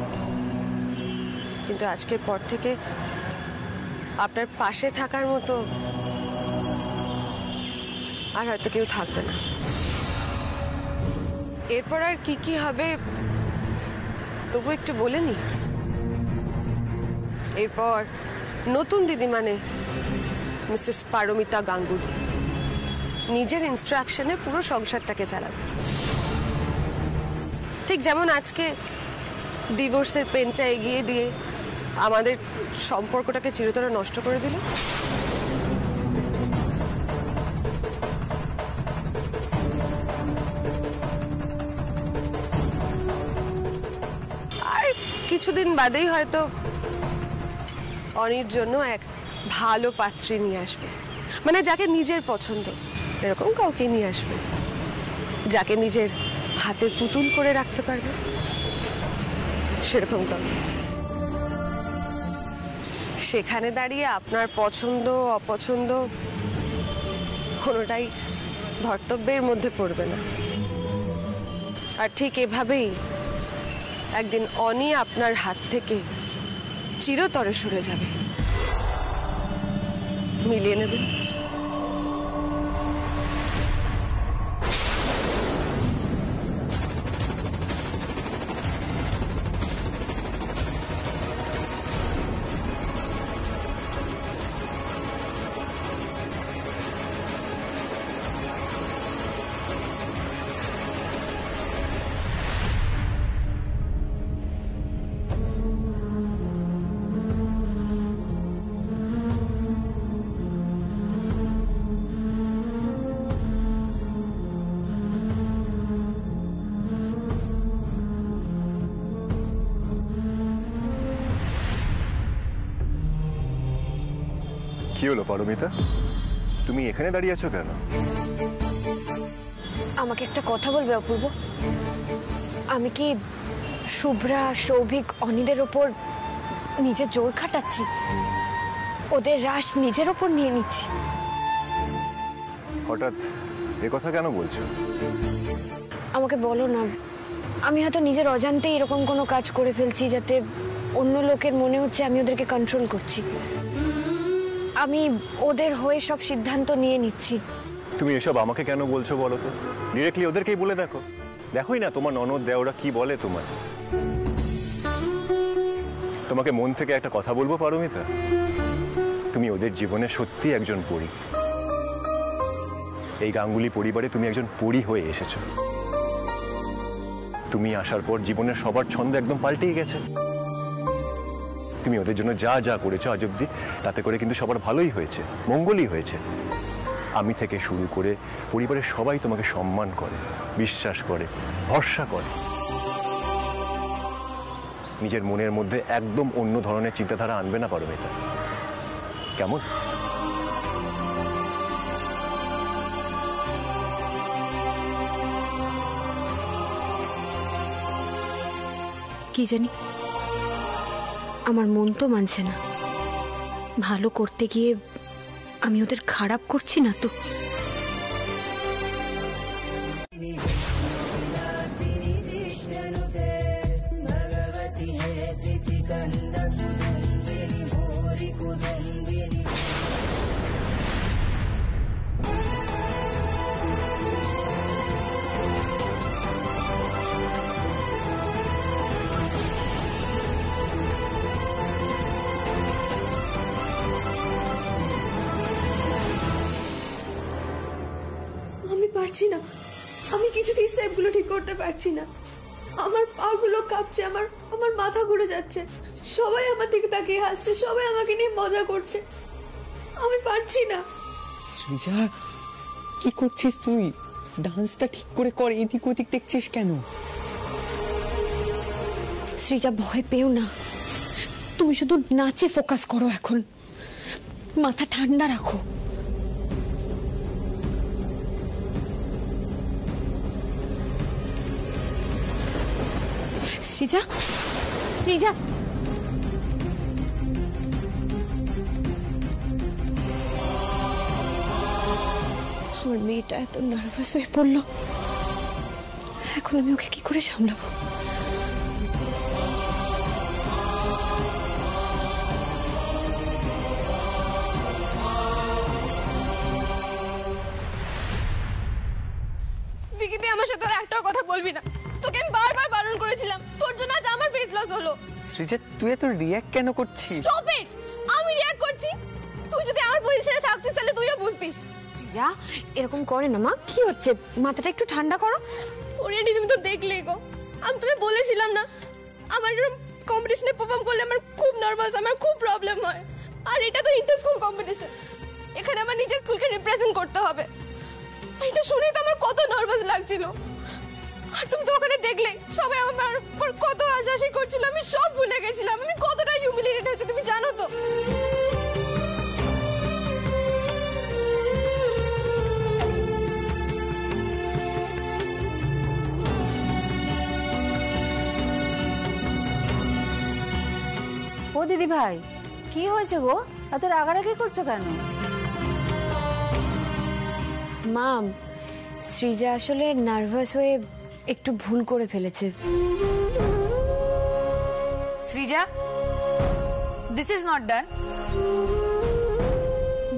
কিন্তু আজকের পর থেকে আপনার পাশে থাকার মতো আর হয়তো কেউ থাকবে না। এরপর আর কি কি হবে তবু একটু বলেনি। এরপর নতুন দিদি মানে মিসেস পারমিতা গাঙ্গুলি নিজের ইনস্ট্রাকশনে পুরো সংসারটাকে চালাবে। ঠিক যেমন আজকে ডিভোর্সের পেনটা এগিয়ে দিয়ে আমাদের সম্পর্কটাকে চিরতরে নষ্ট করে দিল। আর কিছুদিন বাদেই হয়তো অনির জন্য এক ভালো পাত্রী নিয়ে আসবে, মানে যাকে নিজের পছন্দ এরকম কাউকে নিয়ে আসবে, যাকে নিজের হাতে পুতুল করে রাখতে পারবে সেরকম কাউকে। সেখানে দাঁড়িয়ে আপনার পছন্দ অপছন্দ কোনোটাই ধর্তব্যের মধ্যে পড়বে না। আর ঠিক এভাবেই একদিন অনি আপনার হাত থেকে চিরতরে সরে যাবে। মিলিয়ে নেবেন। কি হলো পারমিতা, তুমি এখানে দাঁড়িয়ে আছো কেন? আমাকে একটা কথা বলবে অপূর্ব? আমি কি শুভ্রা, সৌভিক, অনিলের ওপর নিজের জোর খাটাচ্ছি? ওদের রাশ নিজের ওপর নিয়ে নিচ্ছি? হঠাৎ এ কথা কেন বলছো? আমাকে বলো না, আমি হয়তো নিজের অজান্তে এরকম কোনো কাজ করে ফেলছি যাতে অন্য লোকের মনে হচ্ছে আমি ওদেরকে কন্ট্রোল করছি। আমি ওদের হয়ে সব সিদ্ধান্ত নিয়ে নিচ্ছি। তুমি এসব আমাকে কেন বলছো বলো তো? ডিরেক্টলি ওদেরকেই বলে দেখো। দেখোই না তোমার ননদ দেওরা কি বলে তোমার। তোমাকে মন থেকে একটা কথা বলবো পারমিতা, তুমি ওদের জীবনে সত্যি একজন পরী। এই গাঙ্গুলি পরিবারে তুমি একজন পরী হয়ে এসেছো। তুমি আসার পর জীবনের সবার ছন্দ একদম পাল্টেই গেছে। তুমি ওদের জন্য যা যা করেছো আজ অব্দি, তাতে করে কিন্তু সবার ভালোই হয়েছে, মঙ্গলই হয়েছে। আমি থেকে শুরু করে পরিবারের সবাই তোমাকে সম্মান করে, বিশ্বাস করে, ভরসা করে। নিজের মনের মধ্যে একদম অন্য ধরনের চিন্তাধারা আনবে না পারমিতা, কেমন? কি জানি, আমার মন তো মানছে না। ভালো করতে গিয়ে আমি ওদের খারাপ করছি না তো? পারছি না, আমি কিছুতেই স্টেপগুলো ঠিক করতে পারছি না। আমার পাগুলো কাঁপছে, আমার মাথা ঘুরে যাচ্ছে। সবাই আমার দিকে তাকিয়ে হাসছে, সবাই আমাকে নিয়ে মজা করছে। আমি পারছি না। সৃজা, কি করছিস তুই? ডান্সটা ঠিক করে কর, এদিক ওদিক দেখছিস কেন? সৃজা, ভয় পেও না, তুমি শুধু নাচে ফোকাস করো। এখন মাথা ঠান্ডা রাখো। সৃজা, সৃজা, আমার মেয়েটা এত নার্ভাস হয়ে পড়লো, এখন আমি ওকে কি করে সামলাবো? বিকি, তুই আমার সাথে আর একটাও কথা বলবি না। তোকে আমি বারবার বারণ করেছিলাম, তোর জন্য আজ আমার ফেস লস হলো। সৃজা, তুই এত রিয়াক্ট কেন করছিস? Stop it! আমি রিঅ্যাক্ট করছি? তুই যদি আমার পজিশনে থাকতিস তাহলে তুইও বুঝতিস। যা, এরকম করে না মা, কি হচ্ছে? মাথাটা একটু ঠান্ডা করো। ওরেডি তুমি তো দেখলেই গো, আমি তোকে বলেছিলাম না আমার এরকম কম্পিটিশনে পারফর্ম করলে আমার খুব নার্ভাস, আমার খুব প্রবলেম হয়। আর এটা তো ইন্টার স্কুল কম্পিটিশন, এখানে আমার নিজের স্কুলকে রিপ্রেজেন্ট করতে হবে। এটা শুনে তো আমার কত নার্ভাস লাগছিল। আর তুমি তো ওখানে দেখলে সবাই আমার উপর কত হাসাহাসি করছিল, আমি সব ভুলে গেছিলাম। আমি কতটা হিউমিলিয়েটেড হয়েছি তুমি জানো তো। ও দিদি ভাই, কি হয়েছে গো? এত রাগারাগি করছো কেন? মা, সৃজা আসলে নার্ভাস হয়ে একটু ভুল করে ফেলেছে। Srija, this is not done.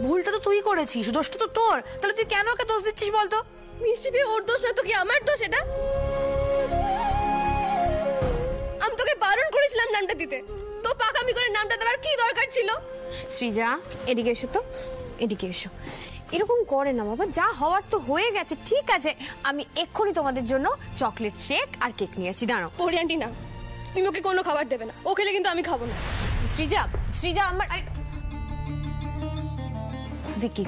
ভুলটা তো তুই করেছিস, দোষটা তো তোর। তাহলে তুই কেন ওকে দোষ দিচ্ছিস বলতো? মিষ্টি পেয়ে ওর দোষ না তো কি আমার দোষ এটা? আমি তোকে বারণ করেছিলাম নামটা দিতে, তো পাকামি করে নামটা দেওয়ার কি দরকার ছিল? সৃজা, এদিকে এসো তো, এদিকে এসো। এরকম করে না বাবা, যা হওয়ার তো হয়ে গেছে। ঠিক আছে, আমি এক্ষুনি তোমাদের জন্য চকলেট শেক আর কেক নিয়ে আসি, দাঁড়াও। পরি আন্টি না, তুমি ওকে কোনো খাবার দেবে না, ও খেলে কিন্তু আমি খাবো না। সৃজা, সৃজা আমার ভিকি,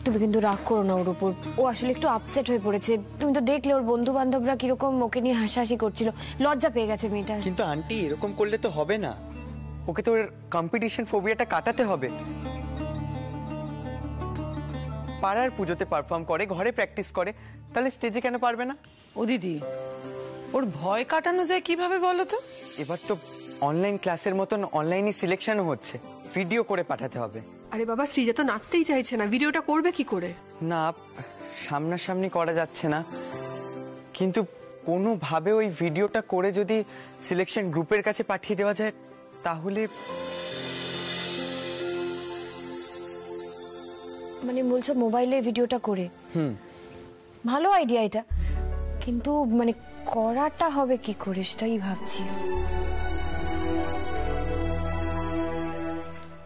তুমি কিন্তু রাগ করো না ওর উপর। ও আসলে একটু আপসেট হয়ে পড়েছে। তুমি তো দেখলে ওর বন্ধু বান্ধবরা কিরকম ওকে নিয়ে হাসাহাসি করছিল, লজ্জা পেয়ে গেছে মেয়েটা। কিন্তু আন্টি, এরকম করলে তো হবে না। ওকে তো কম্পিটিশন ফোবিয়াটা কাটাতে হবে। পাড়ার পুজোতে পারফর্ম করে, ঘরে প্র্যাকটিস করে, তাহলে স্টেজে কেন পারবে না? ও দিদি, ওর ভয় কাটানো যায় কিভাবে বলো তো? এবার তো অনলাইন ক্লাসের মতন অনলাইনে সিলেকশনও হচ্ছে, ভিডিও করে পাঠাতে হবে। আরে বাবা, সৃজা তো নাচতেই চাইছে না, ভিডিওটা করবে কি করে? না, সামনাসামনি করা যাচ্ছে না, কিন্তু কোনোভাবে ওই ভিডিওটা করে যদি সিলেকশন গ্রুপের কাছে পাঠিয়ে দেওয়া যায় তাহলে। মানে বলছো মোবাইলে ভিডিওটা করে? ভালো আইডিয়া এটা, কিন্তু মানে করাটা হবে কি করে সেটাই ভাবছি।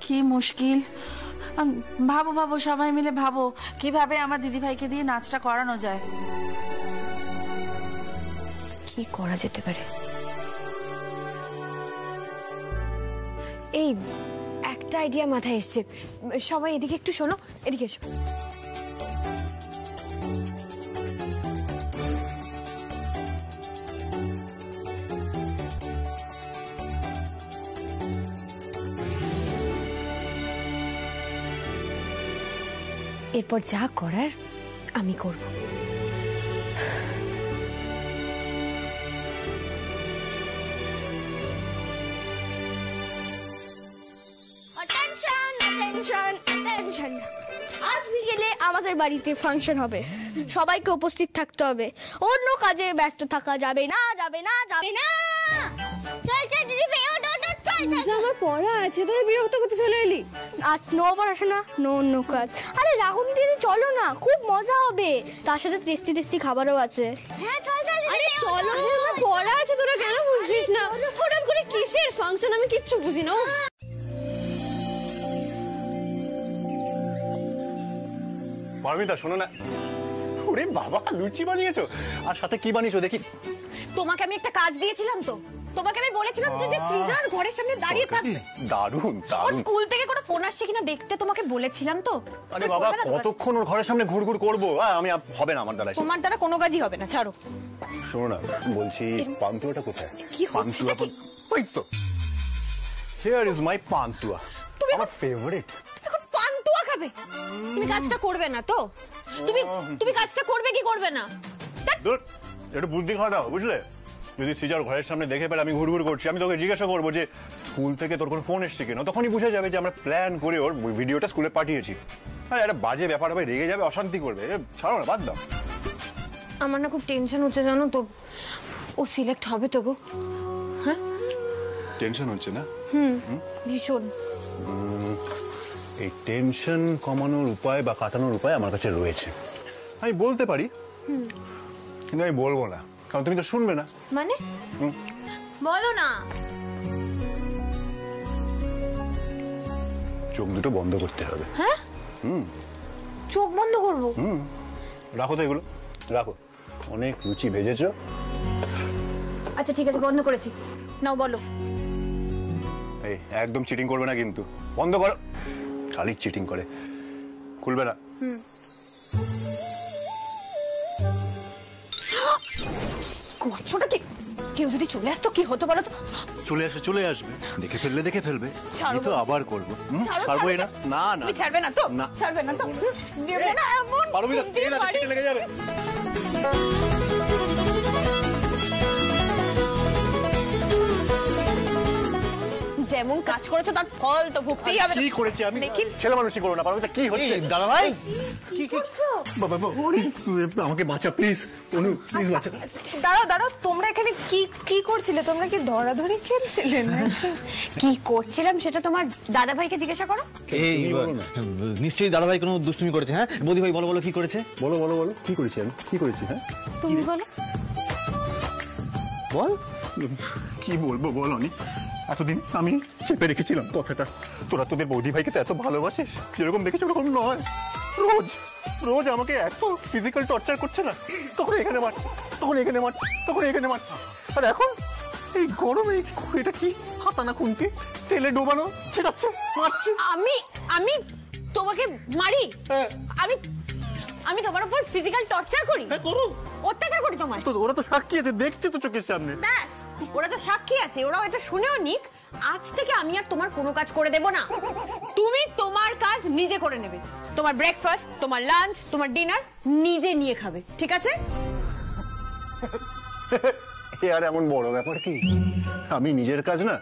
কি মুশকিল। ভাবো ভাবো, সবাই মিলে ভাবো কিভাবে আমার দিদিভাইকে দিয়ে নাচটা করানো যায়। কি করা যেতে পারে? এই একটা আইডিয়া মাথায় এসছে। সবাই এদিকে একটু শোনো, এদিকে এসো। এরপর যা করার আমি করব। আজ বিকেলে আমাদের বাড়িতে ফাংশন হবে, সবাইকে উপস্থিত থাকতে হবে। অন্য কাজে ব্যস্ত থাকা যাবে না, যাবে না, যাবে না। চল চল দিদি ভাই, ওঠ ওঠ, চল চল। আমার পড়া আছে, তোরা বিরক্ত করতে চলে এলি। আজ নো পড়াশোনা, নো অন্য কাজ। আরে রাহুল দিদি চলো না, খুব মজা হবে, তার সাথে টেস্টি টেস্টি খাবারও আছে। হ্যাঁ চল চল। আরে চলো, আমার পড়া আছে, তোরা কেন বুঝছিস না? হঠাৎ করে কিসের ফাংশন আমি কিচ্ছু বুঝি না। পারমিতা শোনো না, ওরে বাবা, লুচি বানিয়েছো, আর সাথে কি বানিয়েছো দেখি? তোমাকে আমি একটা কাজ দিয়েছিলাম তো, তোমাকে আমি বলেছিলাম যে সৃজার ঘরের সামনে দাঁড়িয়ে থাকবে। দারুণ ওর দারুণ। স্কুল থেকে কোনো ফোন আসছে কিনা দেখতে তোমাকে বলেছিলাম তো। আরে বাবা, কতক্ষণ ওর ঘরের সামনে ঘুরঘুর করবো? আমি হবে না আমার দ্বারা। তোমার দ্বারা কোনো কাজই হবে না, ছাড়ো। শোনো না, বলছি পান্তুয়াটা কোথায়? কি পান্তুয়া? ওই তো, হিয়ার ইজ মাই পান্তুয়া, আমার ফেভারিট। এখন পান্তুয়া খাবে? তুমি কাজটা করবে না তো? তুমি কাজটা করবে কি করবে না? দূর, একটু বুদ্ধি খাটাও, বুঝলে? যদি সৃজার ঘরের সামনে দেখে পেলে আমি ঘুরঘুর করছি, আমি তোকে জিজ্ঞাসা করবো যে স্কুল থেকে তোর কোনো ফোন এসছে কিনা, তখনই বুঝে যাবে যে আমরা প্ল্যান করে ওর ভিডিওটা স্কুলে পাঠিয়েছি। আরে একটা বাজে ব্যাপার হবে, রেগে যাবে, অশান্তি করবে। ছাড়ো না, বাদ দাও। আমার না খুব টেনশন হচ্ছে জানো তো, ও সিলেক্ট হবে তো গো? হ্যাঁ টেনশন হচ্ছে না? ভীষণ। এই টেনশন কমানোর উপায় বা কাটানোর উপায় আমার কাছে রয়েছে। আমি বলতে পারি, কিন্তু আমি বলবো না, কারণ তুমি তো শুনবে না। মানে বলো না। চোখ দুটো বন্ধ করতে হবে। হ্যাঁ চোখ বন্ধ করবো? রাখো তো এগুলো, রাখো। অনেক লুচি ভেজেছো। আচ্ছা ঠিক আছে, বন্ধ করেছি। নাও বলো। এই একদম চিটিং করবে না কিন্তু, বন্ধ করো। খালি চিটিং করে, খুলবে না। করছোটা কি? কেউ যদি চলে আসতো কি হতো বলো তো? চলে আসবে, দেখে ফেলবে। আমি তো আবার করবো। ছাড়বোই না। না না, তুমি ছাড়বে না তো? না। ছাড়বে না তো? দেবে না এমন। পারমিতা, কেটে লেগে যাবে। যেমন কাজ করেছো তার ফল তো ভুগতেই হবে। কি করেছি আমি? দেখি ছেলে মানুষই করো না। পারমিতা, কি হচ্ছে? দাদা ভাই কি করছো? বাবা, আমাকে বাঁচা প্লিজ। অনু প্লিজ বাঁচা। দাঁড়াও, তোমরা এখানে কি করছিলে? তোমরা কি ধরাধরি খেলছিলে নাকি? কি করছিলাম সেটা তোমার দাদা ভাইকে জিজ্ঞাসা করো। এই নিশ্চয়ই দাদা ভাই কোনো দুষ্টুমি করেছে। হ্যাঁ বৌদি ভাই, বলো কি করেছে? বলো কি করেছি আমি? কি করেছি? হ্যাঁ তুমি বলো। বল। কি বলবো বল অনি? এতদিন আমি চেপে রেখেছিলাম কথাটা। তোরা তোদের বৌদি ভাইকে তো এত ভালোবাসিস, যেরকম দেখেছ ওরকম নয়। রোজ আমাকে এত ফিজিক্যাল টর্চার করছে না, তখন এখানে মারছে, তখন এখানে মারছে। আর এখন এই গরমে এটা কি হাতানা খুনতে তেলে ডোবানো ছেটাচ্ছে, মারছে। আমি তোমাকে মারি? আমি তোমার উপর ফিজিক্যাল টর্চার করি? হ্যাঁ করো। অত্যাচার করি তোমায়? তো ওরা তো সাক্ষী আছে, দেখছে তো চোখের সামনে। ব্যাস, ওরা তো সাক্ষী আছে, ওরাও এটা শুনেও নিক। আজ থেকে আমি আর তোমার কোনো কাজ করে দেব না। তুমি তোমার কাজ নিজে করে নেবে। তোমার ব্রেকফাস্ট, তোমার লাঞ্চ, তোমার ডিনার নিজে নিয়ে খাবে, ঠিক আছে? আর এমন বড় ব্যাপার কি? আমি নিজের কাজ না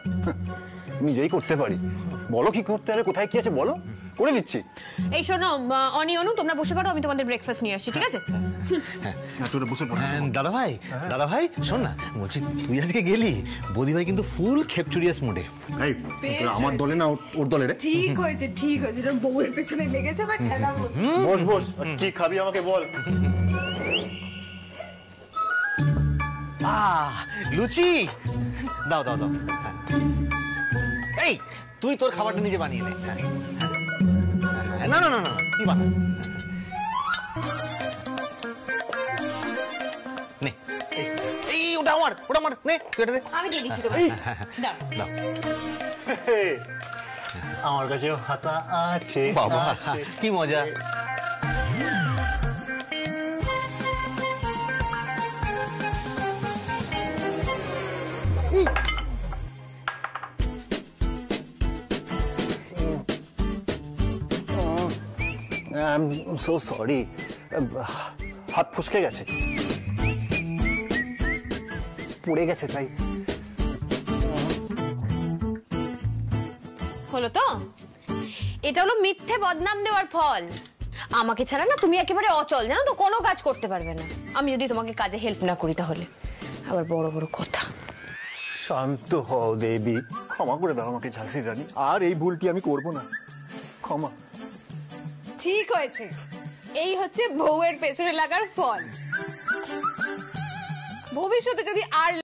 নিজেই করতে পারি। বলো কি করতে হবে, কোথায় কি আছে বলো, করে দিচ্ছি। এই শোনো অনি, অনু, তোমরা বসে পড়ো, আমি তোমাদের ব্রেকফাস্ট নিয়ে আসছি, ঠিক আছে? দাদা ভাই শোন না, বলছি তুই আজকে গেলি, বৌদি ভাই কিন্তু ফুল খেপচুরিয়াস মুডে। আমার দলে না ওর দলে রে। ঠিক হয়েছে। বউয়ের পেছনে লেগেছে। বস, কি খাবি আমাকে বল। লুচি দাও। এই তুই তোর খাবারটা নিজে বানিয়ে নে। না কি বানা? নে, এই ওটা আমার নে, কেটে দে। আমি দিয়ে দিচ্ছি তোমাকে। দাও। আমার কাছেও হাতা আছে। বাবা কি মজা। I'm so sorry. হাত ফসকে গেছে, পড়ে গেছে তাই। হলো তো? এটা হলো মিথ্যে বদনাম দেওয়ার ফল। আমাকে ছাড়া না তুমি একেবারে অচল, জানো তো, কোনো কাজ করতে পারবে না। আমি যদি তোমাকে কাজে হেল্প না করি তাহলে আবার বড় বড় কথা। শান্ত হও দেবী, ক্ষমা করে দাও আমাকে ঝাঁসির রানী। আর এই ভুলটি আমি করব না, ক্ষমা। ঠিক হয়েছে, এই হচ্ছে বউয়ের পেছনে লাগার ফল। ভবিষ্যতে যদি আর